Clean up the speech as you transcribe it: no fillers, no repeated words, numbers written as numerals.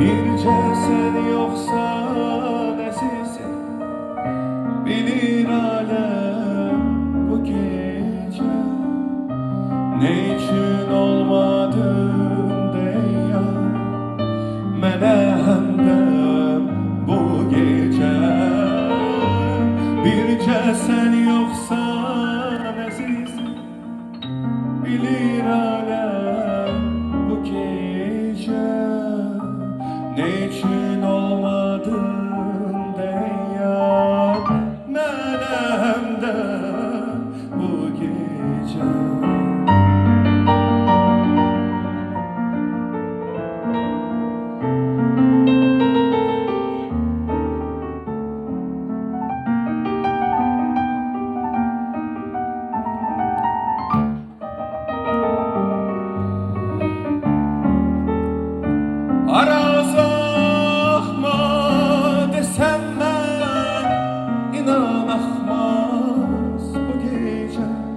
Bircə sən yoxsan əzizim, bilir aləm bu gecə ne üçün olmadın deyə mənə həmdəm bu gecə. Bircə sən yoxsan əzizim, bilir aləm bu gecə ne için olmadı